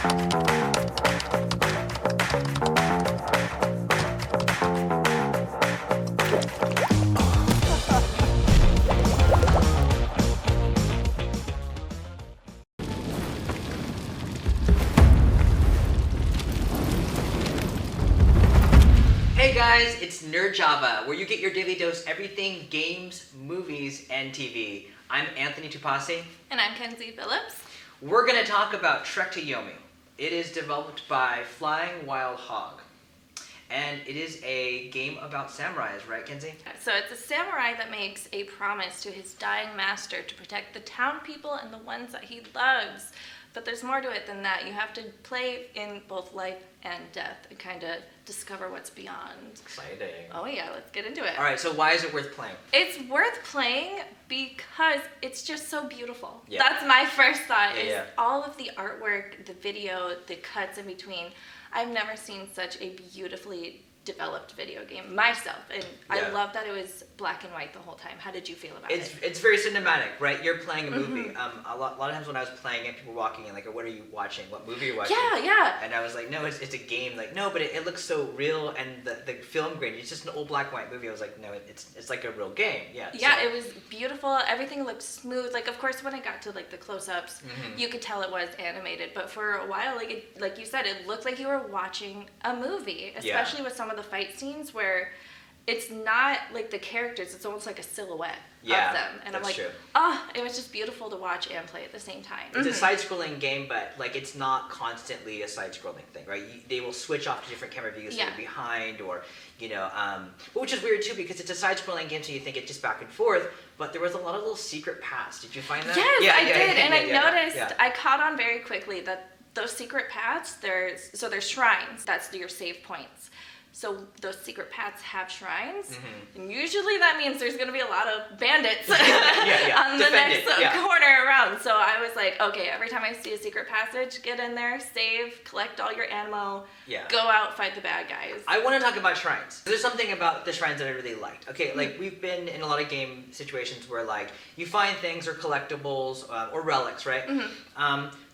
Hey guys, it's Nerd Java, where you get your daily dose everything games, movies, and TV. I'm Anthony Tupasi. And I'm Kenzie Phillips. We're going to talk about Trek to Yomi. It is developed by Flying Wild Hog. And it is a game about samurais, right, Kenzie? So it's a samurai that makes a promise to his dying master to protect the town people and the ones that he loves. But there's more to it than that. You have to play in both life and death and kind of discover what's beyond. Exciting. Oh yeah, let's get into it. All right, so why is it worth playing? It's worth playing because it's just so beautiful. Yeah. That's my first thought, Yeah. all of the artwork, the video, the cuts in between. I've never seen such a beautifully developed video game myself, and Yeah. I love that it was black and white the whole time. How did you feel about it? It's very cinematic, right? You're playing a movie. A lot of times when I was playing it, people were walking in like, what are you watching? What movie are you watching? Yeah. And I was like, no, it's a game. Like, no, but it looks so real, and the film grain, it's just an old black and white movie. I was like, no, it's like a real game. Yeah. Yeah, so- it was beautiful. Everything looked smooth. Like, of course, when I got to like the close-ups, you could tell it was animated. But for a while, like you said, it looked like you were watching a movie, especially with some of the fight scenes where it's not like the characters, it's almost like a silhouette of them. And I'm that's like, true. it was just beautiful to watch and play at the same time. It's a side-scrolling game, but like it's not constantly a side-scrolling thing, right? They will switch off to different camera views, so you're behind, or which is weird too because it's a side-scrolling game, so you think it's just back and forth. But there was a lot of little secret paths. Did you find that? Yes, I did, and I noticed. I caught on very quickly that those secret paths, there's shrines. That's your save points. So those secret paths have shrines, and usually that means there's going to be a lot of bandits on the next corner around. So I was like, okay, every time I see a secret passage, get in there, save, collect all your ammo, go out, fight the bad guys. I want to talk about shrines. There's something about the shrines that I really liked. Okay, like we've been in a lot of game situations where like you find things or collectibles or relics, right?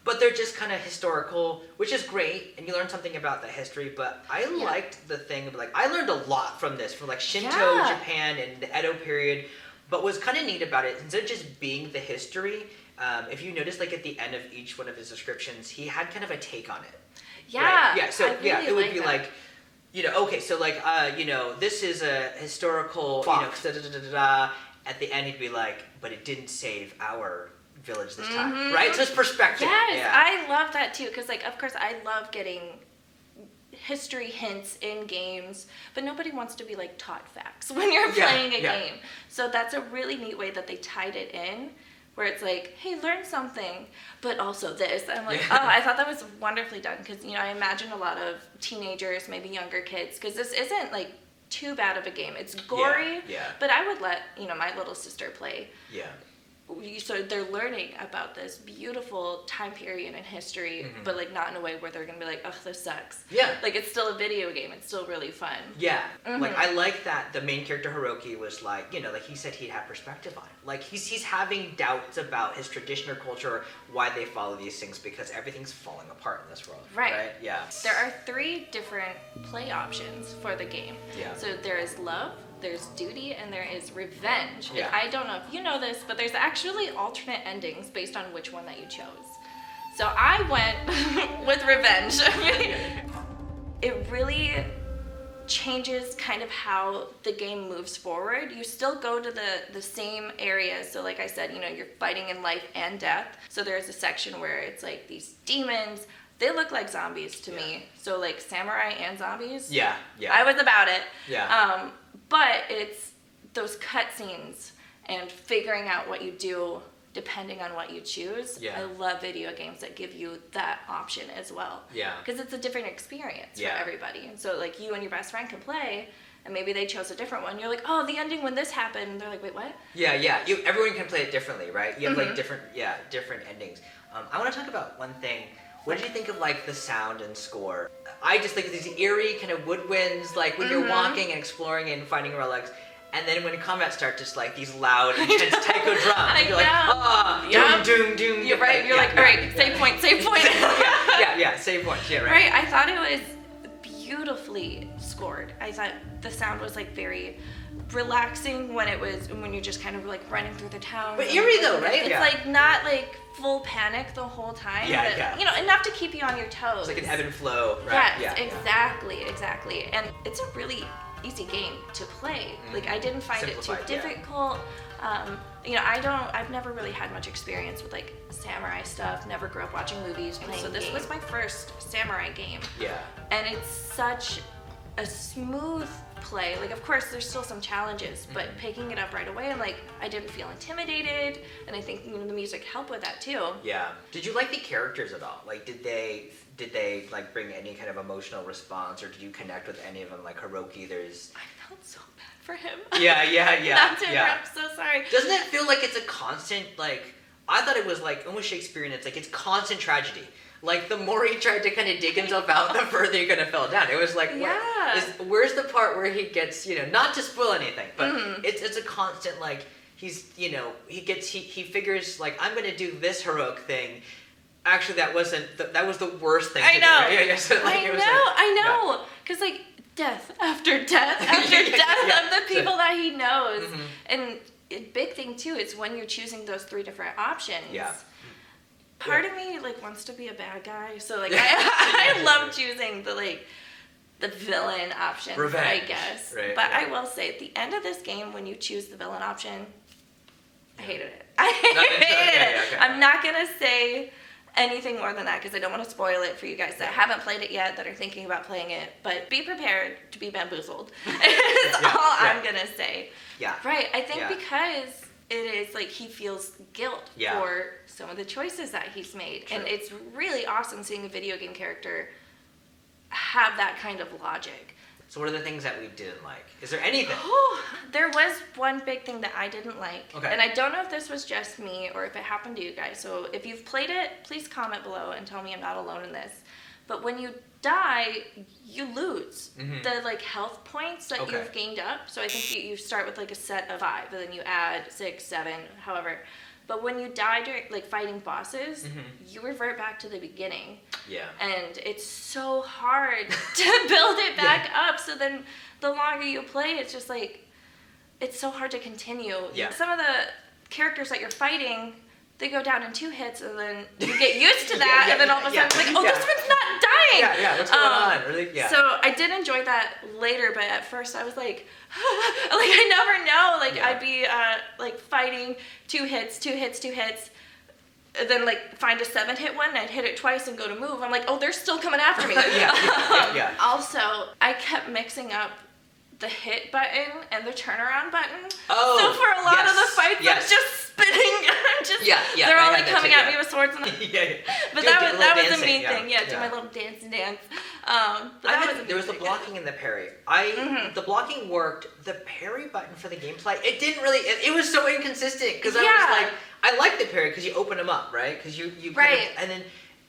But they're just kind of historical, which is great, and you learn something about the history, but I liked the thing of, like, I learned a lot from this, from, like, Shinto Japan and the Edo period, but what's kind of neat about it, instead of just being the history, if you notice, like, at the end of each one of his descriptions, he had kind of a take on it. Yeah. Right? Yeah, so, really it would be that. like, okay, so, like, this is a historical, at the end he'd be like, but it didn't save our village this time, right? So it's perspective. Yes, I love that too, because like, of course, I love getting history hints in games, but nobody wants to be like taught facts when you're playing a game. So that's a really neat way that they tied it in, where it's like, hey, learn something, but also this. I'm like, I thought that was wonderfully done, because I imagine a lot of teenagers, maybe younger kids, because this isn't like too bad of a game. It's gory, but I would let my little sister play. So they're learning about this beautiful time period in history, but like not in a way where they're gonna be like, oh, this sucks. Like it's still a video game. It's still really fun. Like I like that the main character Hiroki was like, like he said he'd have perspective on it. Like he's having doubts about his tradition or culture, why they follow these things, because everything's falling apart in this world. Right? Yeah. There are 3 different play options for the game. So there is love, there's duty, and there is revenge. And I don't know if you know this, but there's actually alternate endings based on which one that you chose. So I went with revenge. It really changes kind of how the game moves forward. You still go to the same areas. So like I said, you're fighting in life and death. So there's a section where it's like these demons. They look like zombies to me. So like samurai and zombies. I was about it. But it's those cutscenes and figuring out what you do depending on what you choose. I love video games that give you that option as well. Because it's a different experience for everybody. And so like you and your best friend can play, and maybe they chose a different one. You're like, oh, the ending when this happened. And they're like, wait, what? Everyone can play it differently, right? You have like different endings. I want to talk about one thing. What did you think of like the sound and score? I just think these eerie kind of woodwinds, like when you're walking and exploring and finding relics, and then when combat starts, just like these loud, intense taiko drums. And you're like, doom, doom, doom. You're right. You're like, all right, save point. save points. Yeah, right. Right. I thought it was beautifully scored. I thought the sound was like very relaxing when you're just kind of like running through the town. But eerie though, right? It's like not like full panic the whole time. Yeah, but, yeah. You know, enough to keep you on your toes. It's like an ebb and flow, right? Yes, exactly. And it's a really easy game to play. Like I didn't find it too difficult. You know, I've never really had much experience with like samurai stuff, never grew up watching movies, playing so this was my first samurai game. Yeah. And it's such a smooth play. Like, of course, there's still some challenges, but picking it up right away, and like, I didn't feel intimidated, and I think, you know, the music helped with that too. Yeah. Did you like the characters at all? Like, did they like bring any kind of emotional response, or did you connect with any of them? Like Hiroki, I felt so bad for him. Yeah. Not to interrupt, so sorry. Doesn't it feel like it's a constant, like, I thought it was like almost Shakespearean. It's like it's constant tragedy. Like the more he tried to kind of dig himself out, the further he kind of fell down. It was like, where's the part where he gets, you know, not to spoil anything, but it's a constant like he's, you know, he figures like I'm gonna do this heroic thing. Actually, that was the worst thing. I know. Do, right? Yeah, so, like, I know. Because like death after death after death of the people that he knows, and a big thing too is when you're choosing those 3 different options. Yeah. Part of me like wants to be a bad guy, so like I love choosing the villain option, Revenge, I guess. right, but yeah. I will say at the end of this game, when you choose the villain option, I hated it. I hated it. Okay. I'm not gonna say anything more than that because I don't want to spoil it for you guys that haven't played it yet, that are thinking about playing it. But be prepared to be bamboozled. Is all I'm gonna say. Yeah. Right. I think because it is like he feels guilt for some of the choices that he's made. True. And it's really awesome seeing a video game character have that kind of logic. So what are the things that we didn't like? Is there anything? There was one big thing that I didn't like. Okay. And I don't know if this was just me or if it happened to you guys. So if you've played it, please comment below and tell me I'm not alone in this. But when you die, you lose the like health points that you've gained up. So I think you start with like a set of 5, and then you add 6, 7, however. But when you die during like fighting bosses, you revert back to the beginning. Yeah. And it's so hard to build it back up. So then the longer you play, it's just like it's so hard to continue. Yeah. Some of the characters that you're fighting, they go down in 2 hits, and then you get used to that, and then all of a sudden it's like, oh, this one's not dying. Yeah, what's going on? Really? Yeah. So I did enjoy that later, but at first I was like, like I never know. Like I'd be like fighting 2 hits, 2 hits, 2 hits, and then like find a 7-hit one, and I'd hit it twice and go to move. I'm like, oh, they're still coming after me. Also, I kept mixing up the hit button and the turnaround button. Oh, so for a lot of the fights, I'm just spinning. I'm just they're only coming at me with swords. And but that was the main thing. Do my little dance. There was the blocking and the parry. The blocking worked. The parry button for the gameplay, it didn't really. It was so inconsistent because I was like, I like the parry because you open them up, right? Because you kind of, and then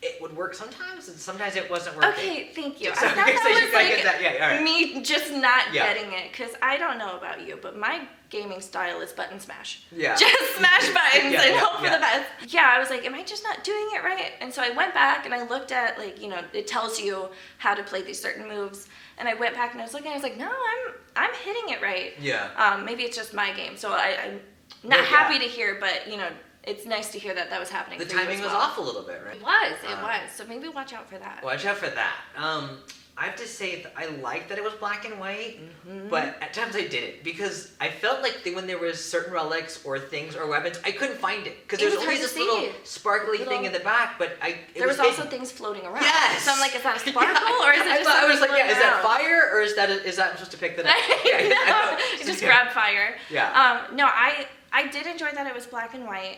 it would work sometimes, and sometimes it wasn't working. Okay, thank you. So, I thought that was like me just not getting it, because I don't know about you, but my gaming style is button smash. Yeah. Just smash buttons and hope for the best. Yeah, I was like, am I just not doing it right? And so I went back and I looked at, like, you know, it tells you how to play these certain moves. And I went back and I was looking, I was like, no, I'm hitting it right. Yeah. Maybe it's just my game, so I'm not happy to hear, but, you know, it's nice to hear that was happening. The timing was off a little bit, right? It was. So maybe watch out for that. Watch out for that. I have to say that I liked that it was black and white, but at times I didn't, because I felt like when there was certain relics or things or weapons, I couldn't find it, because there's always this little sparkly thing in the back, but there was also things floating around. Yes. So I'm like, is that a sparkle or is it just I was like, is that fire, or is that I'm supposed to pick that up? No, just grab fire. Yeah. No, I did enjoy that it was black and white.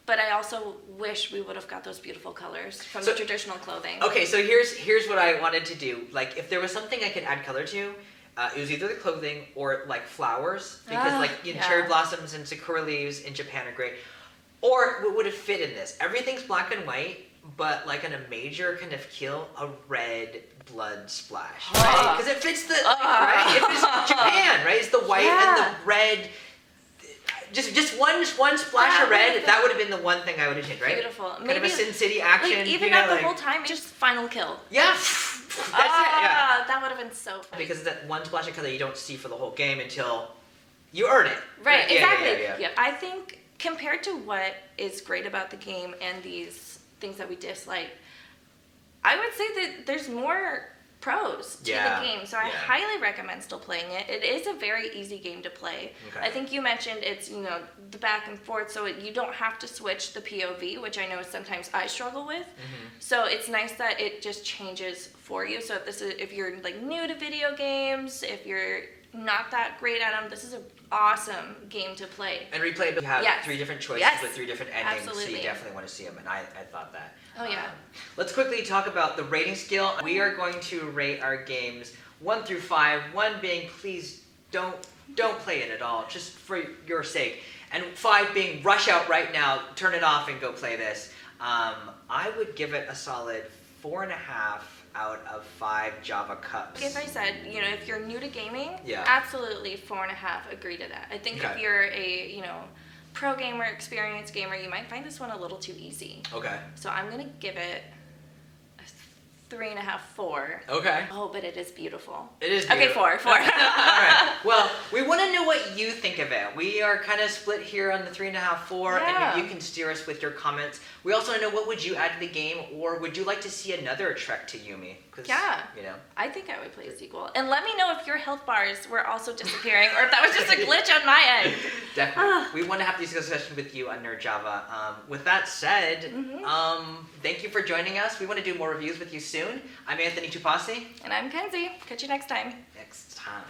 But I also wish we would have got those beautiful colors from the traditional clothing. Okay, so here's what I wanted to do. Like, if there was something I could add color to, it was either the clothing or like flowers, because cherry blossoms and sakura leaves in Japan are great. Or what would have fit in this? Everything's black and white, but like on a major kind of kill, a red blood splash, right? Because it fits the right? It fits Japan, right? It's the white and the red. just one splash of red. That would have been the one thing I would have changed, right? Beautiful. Kind Maybe of a Sin City action. like even you know, not the like, whole time, just final kill. Yeah. That's it. Yeah. That would have been so fun. Because that one splash of color you don't see for the whole game until you earn it. Right, Yeah, exactly. yeah. I think compared to what is great about the game and these things that we dislike, I would say that there's more pros to Yeah, the game. So I yeah. highly recommend still playing it. It is a very easy game to play. Okay. I think you mentioned it's, the back and forth, so you don't have to switch the POV, which I know sometimes I struggle with. So it's nice that it just changes for you. So if you're like new to video games, if you're not that great at them, this is an awesome game to play. And replayability, you have Yes. 3 different choices Yes. with 3 different endings, so Absolutely. you definitely want to see them, and I thought that. Oh, yeah. Let's quickly talk about the rating scale. We are going to rate our games 1 through 5, 1 being please don't play it at all, just for your sake, and 5 being rush out right now, turn it off and go play this. I would give it a solid 4.5 out of 5 Java cups. If I said, if you're new to gaming, Yeah. absolutely 4.5, agree to that. I think if Okay. you're a, pro gamer, experienced gamer, you might find this one a little too easy. Okay. So I'm going to give it a 3.5, 4. Okay. Oh, but it is beautiful. It is Okay, beautiful. 4. All right. Well, we want to know what you think of it. We are kind of split here on the 3.5, 4, and Yeah. maybe you can steer us with your comments. We also want to know, what would you add to the game, or would you like to see another Trek to Yumi? 'Cause, Yeah. I think I would play a sequel. And let me know if your health bars were also disappearing or if that was just a glitch on my end. Definitely. We want to have these discussions with you on Nerd Java. With that said, thank you for joining us. We want to do more reviews with you soon. I'm Anthony Tupasi. And I'm Kenzie. Catch you next time. Next time.